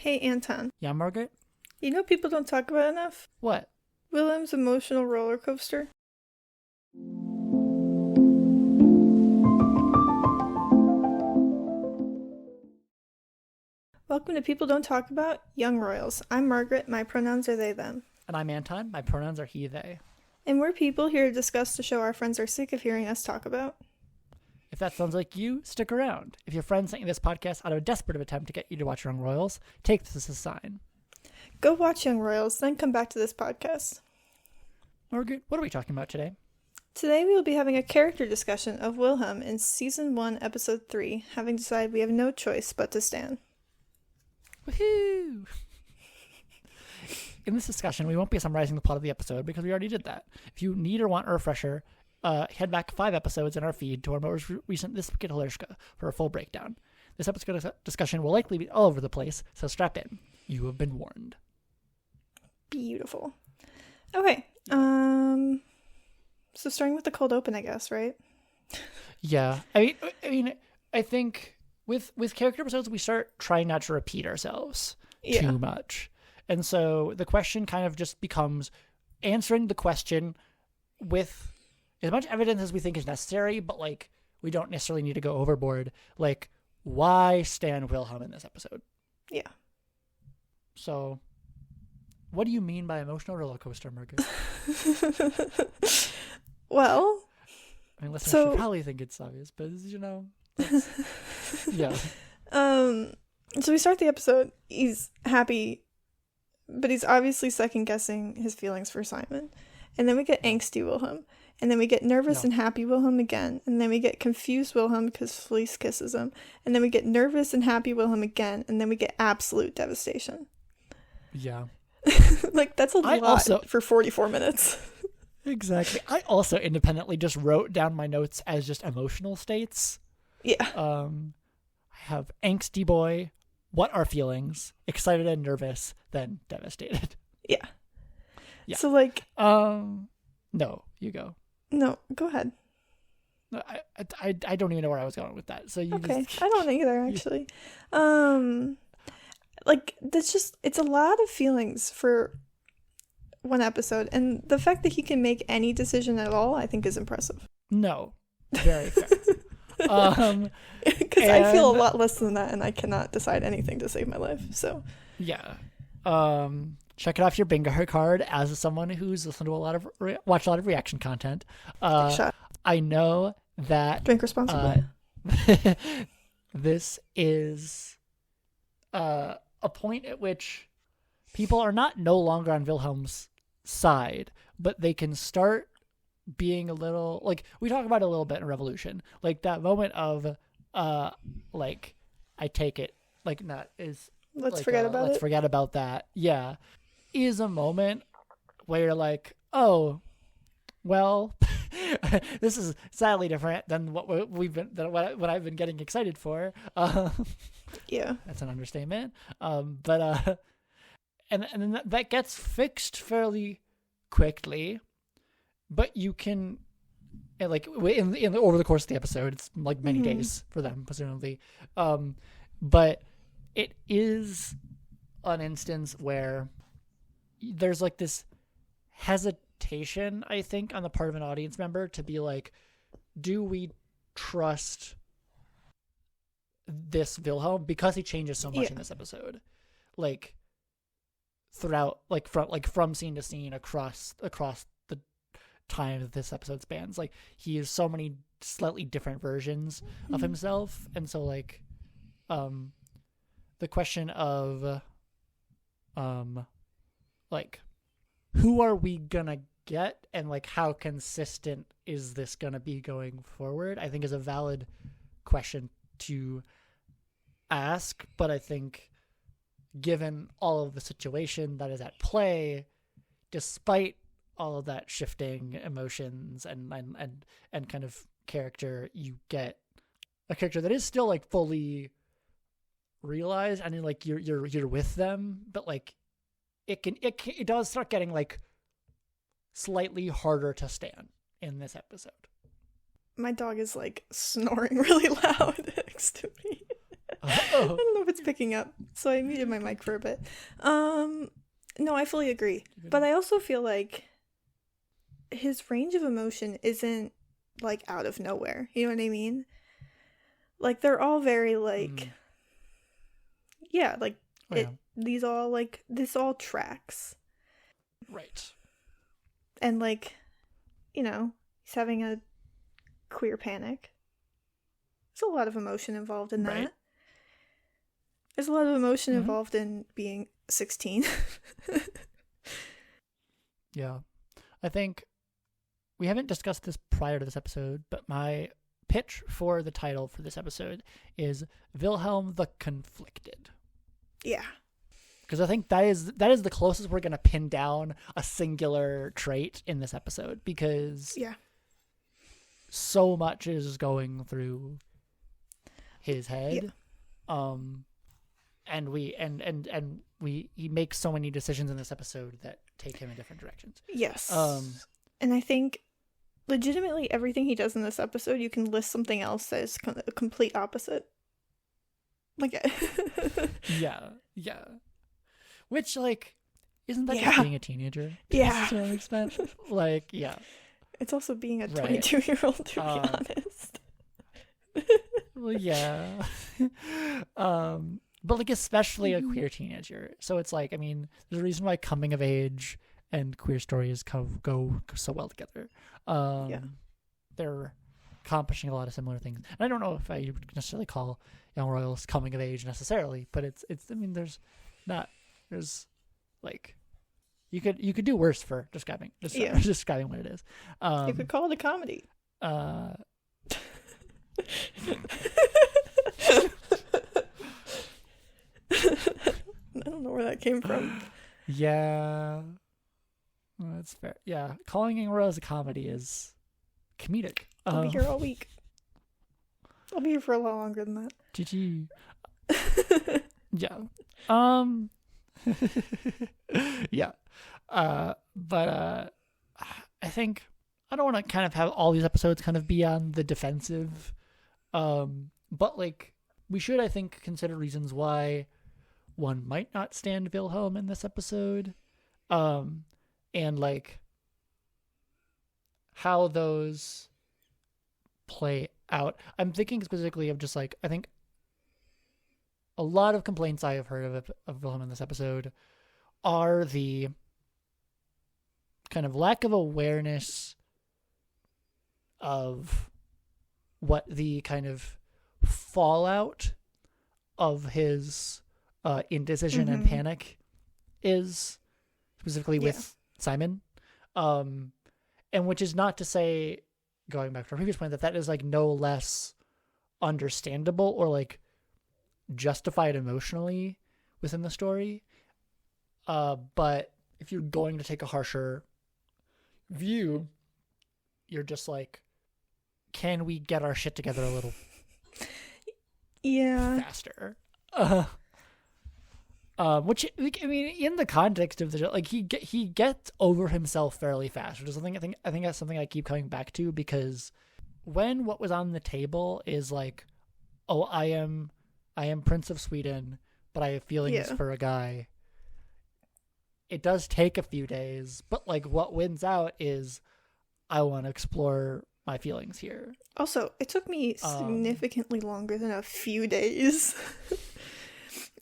Hey, Anton. Yeah, Margaret? You know people don't talk about enough? What? Wilhelm's emotional roller coaster. Welcome to People Don't Talk About Young Royals. I'm Margaret. My pronouns are they, them. And I'm Anton. My pronouns are he, they. And we're people here to discuss the show our friends are sick of hearing us talk about. If that sounds like you, stick around. If your friend sent you this podcast out of a desperate attempt to get you to watch Young Royals, take this as a sign. Go watch Young Royals, then come back to this podcast. Margaret, what are we talking about today? Today we will be having a character discussion of Wilhelm in Season 1, Episode 3, having decided we have no choice but to stand. Woohoo! In this discussion, we won't be summarizing the plot of the episode because we already did that. If you need or want a refresher, head back 5 episodes in our feed to our most recent This Week at Hilarska for a full breakdown. This episode's discussion will likely be all over the place, so strap in. You have been warned. Beautiful. Okay, so starting with the cold open, I guess, right? Yeah, I mean, I think with character episodes, we start trying not to repeat ourselves too much. And so the question kind of just becomes answering the question with as much evidence as we think is necessary, but like we don't necessarily need to go overboard. Like, why stand Wilhelm in this episode? Yeah. So, what do you mean by emotional roller coaster, Margaret? Well, I mean, listeners should probably think it's obvious, but yeah. So we start the episode. He's happy, but he's obviously second guessing his feelings for Simon. And then we get angsty Wilhelm. And then we get nervous and happy Wilhelm again. And then we get confused Wilhelm because Felice kisses him. And then we get nervous and happy Wilhelm again. And then we get absolute devastation. Yeah. Like, that's a lot for 44 minutes. Exactly. I also independently just wrote down my notes as just emotional states. Yeah. I have angsty boy, what are feelings, excited and nervous, then devastated. Yeah. Yeah. So, like... No, you go. No, go ahead. No, I don't even know where I was going with that. So you Okay, just... I don't either, actually. Like, it's a lot of feelings for one episode, and the fact that he can make any decision at all, I think is impressive. No, very fair. Because I feel a lot less than that, and I cannot decide anything to save my life, so. Yeah. Check it off your bingo card as someone who's listened to watched a lot of reaction content. I know that drink responsibly. This is a point at which people are no longer on Wilhelm's side, but they can start being a little like we talk about it a little bit in Revolution, like that moment of like I take it like not is let's like, forget about it. Let's forget about that. Yeah. Is a moment where you're like, oh, well, this is sadly different than what I've been getting excited for. Yeah, that's an understatement. But and then that gets fixed fairly quickly. But you can, like in over the course of the episode, it's like many days for them, presumably. But it is an instance where there's like this hesitation, I think, on the part of an audience member to be like, do we trust this Wilhelm because he changes so much in this episode, like throughout, like from scene to scene across the time that this episode spans. Like he has so many slightly different versions of himself, and so like the question of like who are we gonna get and like how consistent is this gonna be going forward, I think is a valid question to ask. But I think given all of the situation that is at play, despite all of that shifting emotions and kind of character, you get a character that is still like fully realized and like you're with them, but like it does start getting like slightly harder to stand in this episode. My dog is like snoring really loud next to me. I don't know if it's picking up, so I muted my mic for a bit. No, I fully agree. But I also feel like his range of emotion isn't, like, out of nowhere. You know what I mean? Like, they're all very, like... Yeah, like, these all, like, this all tracks. Right. And, like, you know, he's having a queer panic. There's a lot of emotion involved in that. Right. There's a lot of emotion involved in being 16. Yeah. I think we haven't discussed this prior to this episode, but my pitch for the title for this episode is Wilhelm the Conflicted. Yeah. Because I think that is the closest we're going to pin down a singular trait in this episode, because so much is going through his head. Yeah. He makes so many decisions in this episode that take him in different directions. Yes. And I think legitimately everything he does in this episode, you can list something else that is a complete opposite. Like, yeah. Which, like, isn't that just being a teenager? Yeah. To an extent? Like, yeah. It's also being a 22-year-old, to be honest. Well, yeah. But, like, especially a queer teenager. So it's like, I mean, there's a reason why coming of age and queer stories go so well together. They're accomplishing a lot of similar things. And I don't know if I would necessarily call Young Royals coming of age necessarily, but it's I mean, there's like, you could do worse for describing what it is. You could call it a comedy. I don't know where that came from. Yeah. Well, that's fair. Yeah. Calling Young Royals a comedy is comedic. I'll be here all week. I'll be here for a lot longer than that. GG. Yeah. Yeah. But I think I don't want to kind of have all these episodes kind of be on the defensive. But, like, we should, I think, consider reasons why one might not stand Wilhelm in this episode. And, like, how those play out. I'm thinking specifically of just, like, I think a lot of complaints I have heard of Wilhelm in this episode are the kind of lack of awareness of what the kind of fallout of his indecision and panic is, specifically with Simon. And which is not to say, going back to our previous point, that is, like, no less understandable or, like, justified emotionally within the story. But if you're going to take a harsher view, you're just like, can we get our shit together a little faster? Which, like, I mean, in the context of the show, like, he gets over himself fairly fast, which is something I think that's something I keep coming back to, because when what was on the table is like, oh, I am Prince of Sweden, but I have feelings for a guy. It does take a few days, but, like, what wins out is I want to explore my feelings here. Also, it took me significantly longer than a few days.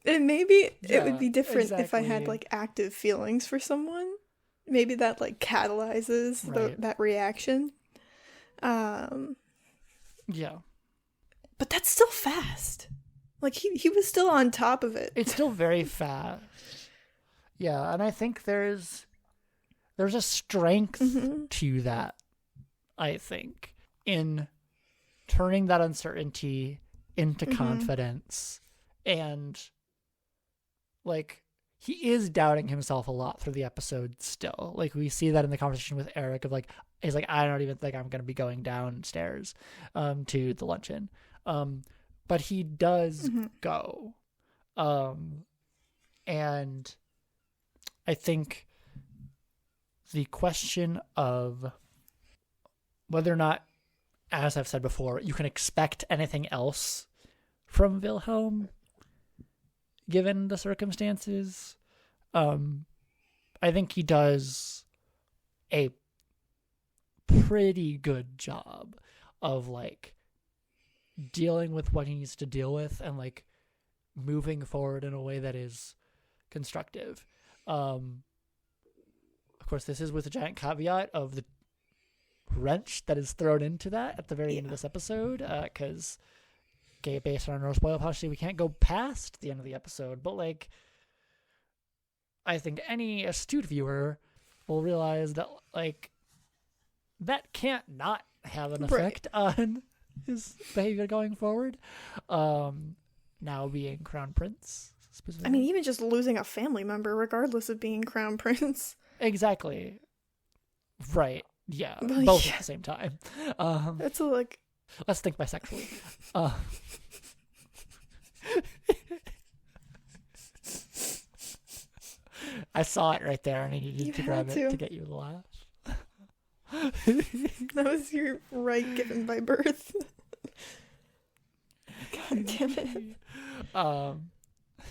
And maybe it would be different if I had, like, active feelings for someone. Maybe that, like, catalyzes that reaction. Yeah. But that's still fast. Like, he was still on top of it. It's still very fast. Yeah, and I think there's a strength to that, I think, in turning that uncertainty into confidence. And, like, he is doubting himself a lot through the episode still. Like, we see that in the conversation with Eric of, like, he's like, I don't even think I'm going to be going downstairs to the luncheon. But he does go. And I think the question of whether or not, as I've said before, you can expect anything else from Wilhelm, given the circumstances. I think he does a pretty good job of like dealing with what he needs to deal with and like moving forward in a way that is constructive. Of course, this is with a giant caveat of the wrench that is thrown into that at the very end of this episode, because based on our spoiler policy, we can't go past the end of the episode, but like I think any astute viewer will realize that like that can't not have an effect on his behavior going forward. Now being crown prince specifically. I mean, even just losing a family member regardless of being crown prince. Exactly. Right. Yeah. Well, both at the same time. It's like, let's think bisexually. I saw it right there and I needed to grab it to get you to laugh. That was your right given by birth. God damn it.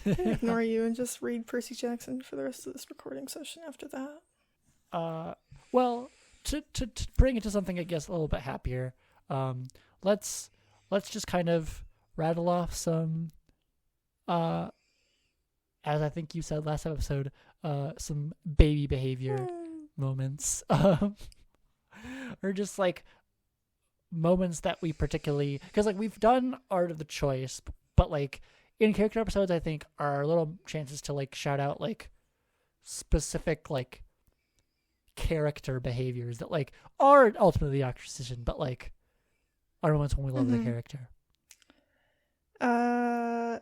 Ignore you and just read Percy Jackson for the rest of this recording session after that. Well, to bring it to something I guess a little bit happier, let's just kind of rattle off some, as I think you said last episode, some baby behavior moments, or just like moments that we particularly, because like we've done art of the choice, but like in character episodes, I think are little chances to like shout out like specific like character behaviors that like are ultimately the actor's decision, but like are moments when we love the character.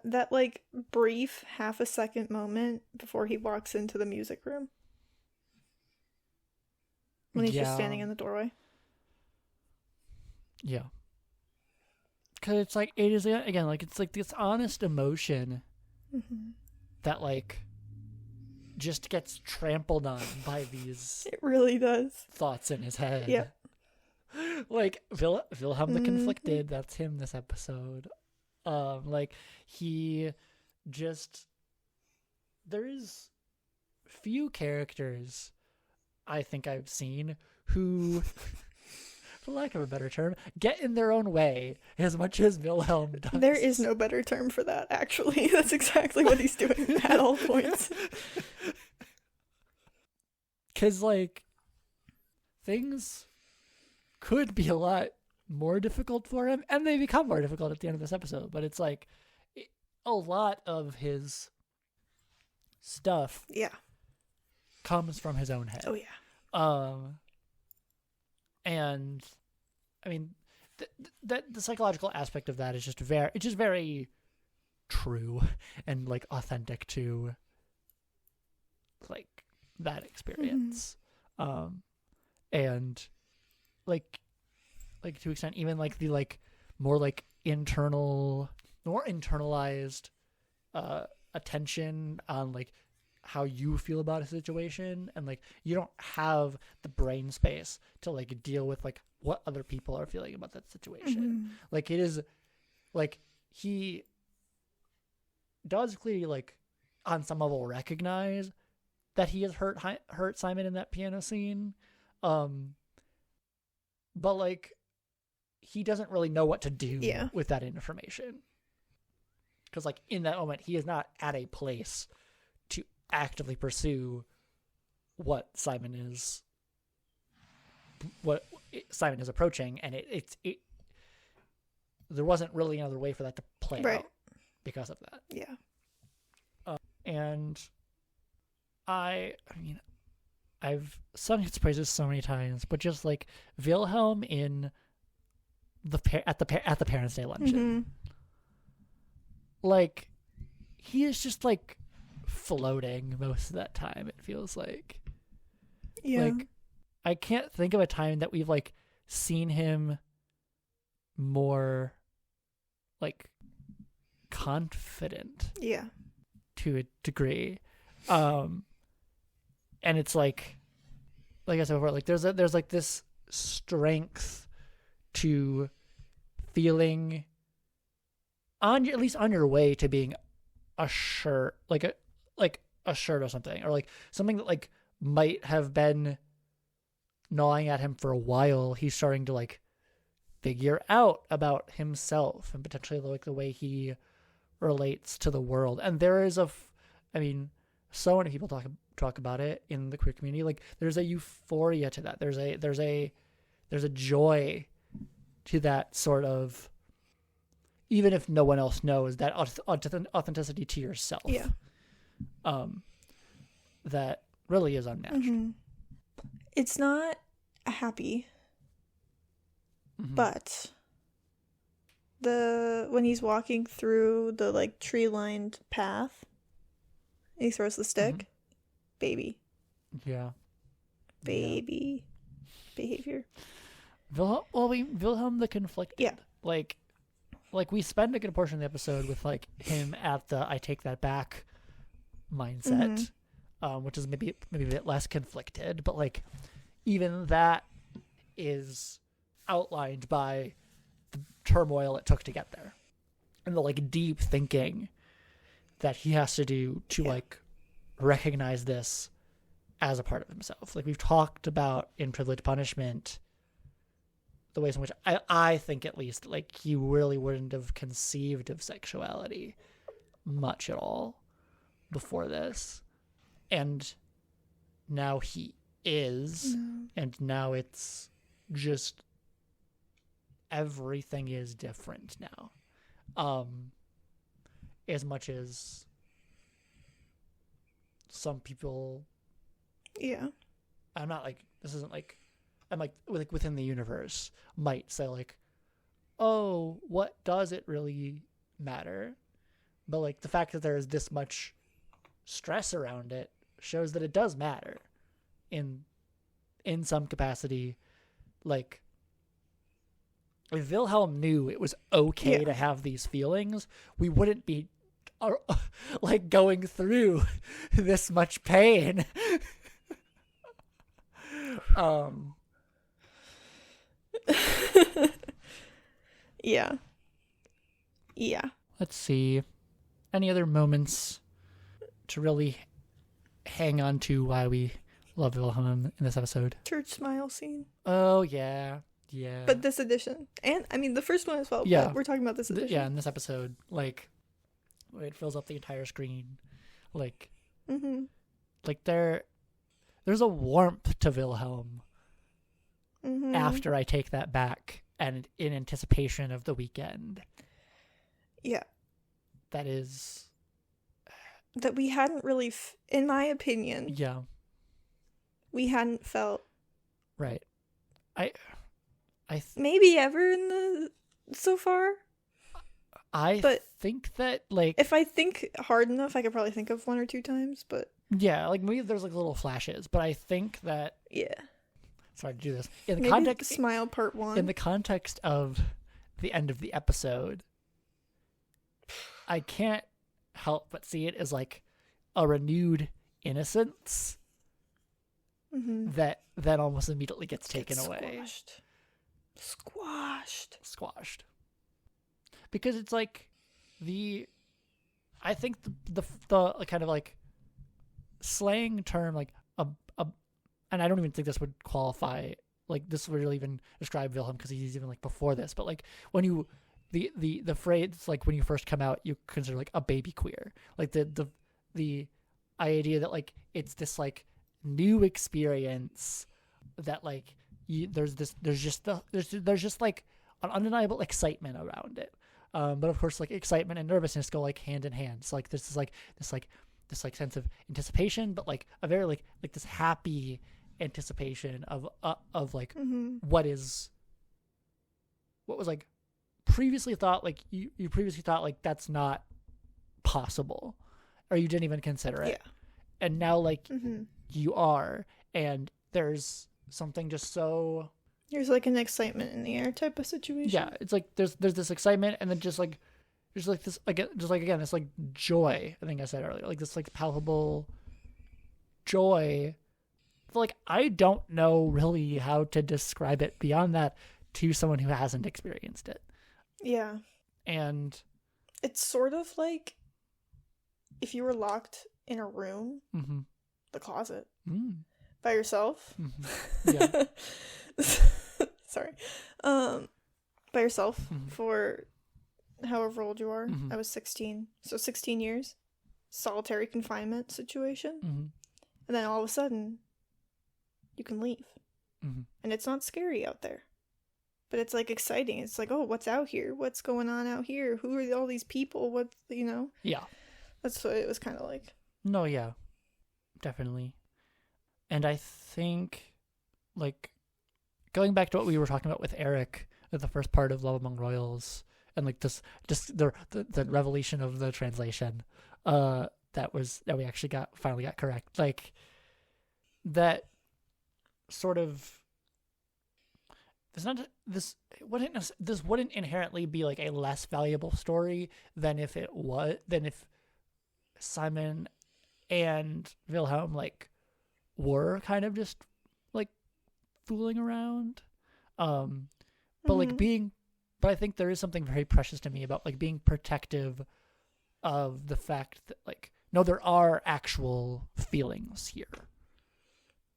That like brief half a second moment before he walks into the music room. When he's just standing in the doorway. Yeah. Because it's like, it is, again, like, it's like this honest emotion that, like, just gets trampled on by these... It really does. ...thoughts in his head. Yep. Like, Wilhelm the Conflicted, that's him this episode. Like, he just... There's few characters I think I've seen who... for lack of a better term, get in their own way as much as Wilhelm does. There is no better term for that, actually. That's exactly what he's doing at all points. Because, like, things could be a lot more difficult for him, and they become more difficult at the end of this episode, but it's like, a lot of his stuff comes from his own head. Oh, yeah. And I mean, the psychological aspect of that is just very true and like authentic to like that experience. And like to extent even like the like more like internalized attention on like how you feel about a situation, and like you don't have the brain space to like deal with like what other people are feeling about that situation. Like it is like he does clearly like on some level recognize that he has hurt Simon in that piano scene, but like he doesn't really know what to do with that information, because like in that moment he is not at a place to actively pursue what Simon is approaching, and it there wasn't really another way for that to play out because of that. And I mean, I've sung his praises so many times, but just like Wilhelm in at the Parents' Day luncheon, like he is just like floating most of that time, it feels like. Like I can't think of a time that we've like seen him more like confident to a degree, and it's like I said before, like there's like this strength to feeling at least on your way to being assured, like assured of something, or like something that like might have been gnawing at him for a while, he's starting to like figure out about himself and potentially like the way he relates to the world. And there is I mean, so many people talk about it in the queer community. Like there's a euphoria to that. There's a joy to that sort of, even if no one else knows, that authenticity to yourself. Yeah. That really is unmatched. Mm-hmm. It's not happy, but when he's walking through the like tree-lined path, and he throws the stick, baby. Yeah. Baby behavior. Wilhelm the conflicted. Yeah. Like we spend a good portion of the episode with like him at the I take that back mindset, which is maybe a bit less conflicted, but like even that is outlined by the turmoil it took to get there, and the like deep thinking that he has to do to like recognize this as a part of himself. Like we've talked about in Privileged Punishment, the ways in which I think at least like he really wouldn't have conceived of sexuality much at all before this, and now he is, and now it's just everything is different now. As much as some people, I'm not like, this isn't like, I'm like within the universe might say like, oh, what does it really matter? But like the fact that there is this much stress around it shows that it does matter in some capacity. Like if Wilhelm knew it was okay to have these feelings, we wouldn't be like going through this much pain. Yeah. Let's see. Any other moments to really hang on to why we love Wilhelm in this episode? Church smile scene. Oh, yeah. But this edition. And, I mean, the first one as well. Yeah. But we're talking about this edition. Yeah, in this episode. Like, it fills up the entire screen. Like, like there's a warmth to Wilhelm after I take that back and in anticipation of the weekend. Yeah. That is... that we hadn't really, in my opinion... Yeah. We hadn't felt... Right. maybe ever in the... so far? But think that, like... if I think hard enough, I could probably think of one or two times, but... Yeah, like, maybe there's, like, little flashes, but I think that... Yeah. Sorry to do this. In the maybe context... Smile Part 1. In the context of the end of the episode, I can't help but see it as, like, a renewed innocence that then almost immediately gets taken away. Squashed. Because it's like I think the kind of like slang term, like and I don't even think this would qualify, like this would really even describe Wilhelm because he's even like before this, but like when you the phrase like when you first come out, you consider like a baby queer, like the idea that like it's this like new experience that like there's just like an undeniable excitement around it. But of course, like excitement and nervousness go like hand in hand. So like there's this sense of anticipation, but like a very like this happy anticipation of like what was like previously thought like you previously thought like that's not possible, or you didn't even consider it, and now like you are, and there's something just so. There's like an excitement in the air type of situation. Yeah, it's like there's this excitement, and then just like there's like this again, this like joy. I think I said earlier, like this like palpable joy. Like I don't know really how to describe it beyond that to someone who hasn't experienced it. Yeah. And It's sort of like if you were locked in a room, the closet, by yourself. Yeah. Sorry. By yourself for however old you are. I was 16. So 16 years. Solitary confinement situation. And then all of a sudden, you can leave. And it's not scary out there. But it's like exciting. It's like, oh, what's out here? What's going on out here? Who are all these people? What, you know? Yeah. That's what it was kind of like. No, yeah. Definitely. And I think, like, going back to what we were talking about with Eric at the first part of Love Among Royals, and like this, just the revelation of the translation, that we actually finally got correct. Like, that sort of, this wouldn't inherently be like a less valuable story than if Simon and Wilhelm like were kind of just like fooling around, but like but I think there is something very precious to me about like being protective of the fact that like, no, there are actual feelings here.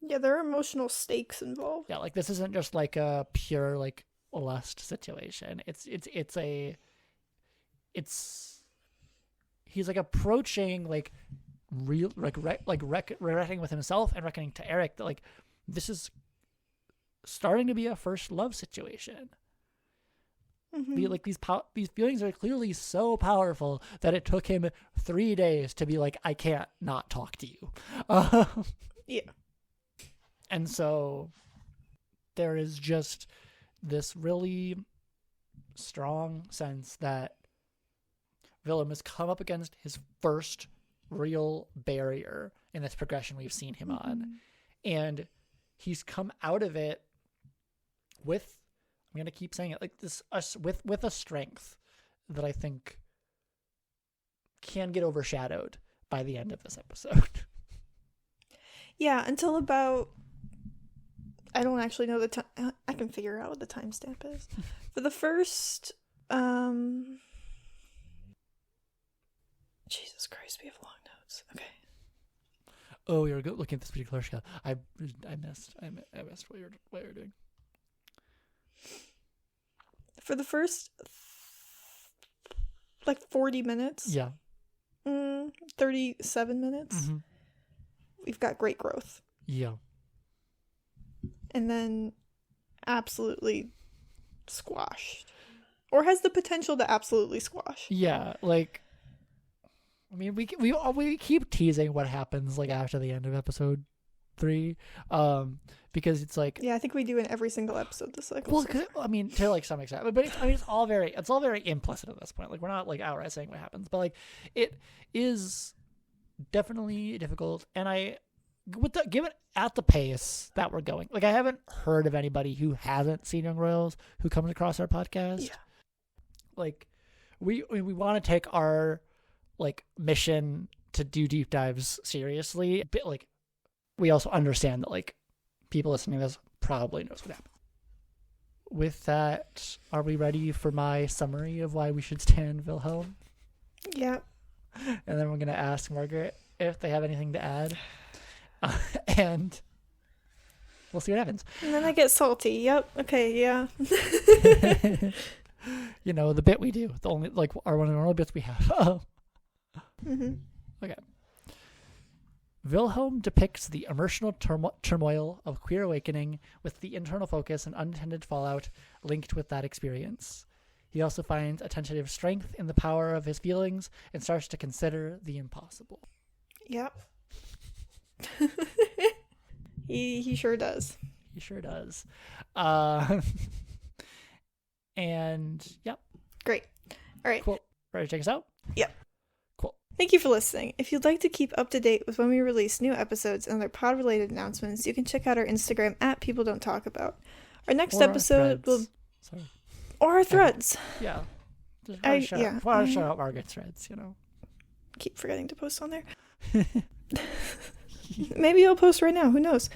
Yeah, there are emotional stakes involved. Yeah, like this isn't just like a pure like lust situation. He's like approaching like real reckoning with himself and reckoning to Eric that like this is starting to be a first love situation. These feelings are clearly so powerful that it took him 3 days to be like, I can't not talk to you. Yeah. And so there is just this really strong sense that Wilhelm has come up against his first real barrier in this progression we've seen him on. And he's come out of it with, I'm going to keep saying it, like this, with a strength that I think can get overshadowed by the end of this episode. Yeah, until about, I don't actually know the time. I can figure out what the timestamp is. For the first, Jesus Christ, we have long notes. Okay. Oh, you're looking at this particular scale. I missed what you're doing. For the first, like 40 minutes. Yeah. 37 minutes. We've got great growth. Yeah. And then absolutely squashed. Or has the potential to absolutely squash. Yeah, like, I mean, we keep teasing what happens like after the end of episode 3, because it's like, yeah, I think we do in every single episode this cycle. Well, I mean, to like some extent, but it's all very implicit at this point. Like, we're not like outright saying what happens, but like it is definitely difficult. And given at the pace that we're going, like I haven't heard of anybody who hasn't seen Young Royals who comes across our podcast. Yeah. Like we want to take our like mission to do deep dives seriously, but like we also understand that like people listening to this probably knows what happened. With that, are we ready for my summary of why we should stand Wilhelm? Yeah. And then we're going to ask Margaret if they have anything to add. And we'll see what happens. And then I get salty. Yep. Okay. Yeah. You know, the bit we do. The only, like, one of the normal bits we have. Okay. Wilhelm depicts the emotional turmoil of queer awakening with the internal focus and unintended fallout linked with that experience. He also finds a tentative strength in the power of his feelings and starts to consider the impossible. Yep. He sure does. He sure does. And, yep. Great. All right. Cool. Ready to take us out? Yep. Cool. Thank you for listening. If you'd like to keep up to date with when we release new episodes and other pod-related announcements, you can check out our Instagram at People Don't Talk About. Our next episode will... Sorry. Or our threads. Yeah. Just want to shout out Margaret's threads, you know. Keep forgetting to post on there. Maybe I'll post right now. Who knows?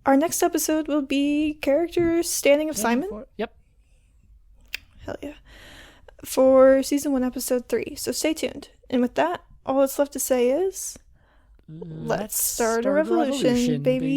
Our next episode will be characters standing of Simon. Yep. Hell yeah. for season 1, episode 3. So stay tuned. And with that, all that's left to say is, let's start a revolution, baby.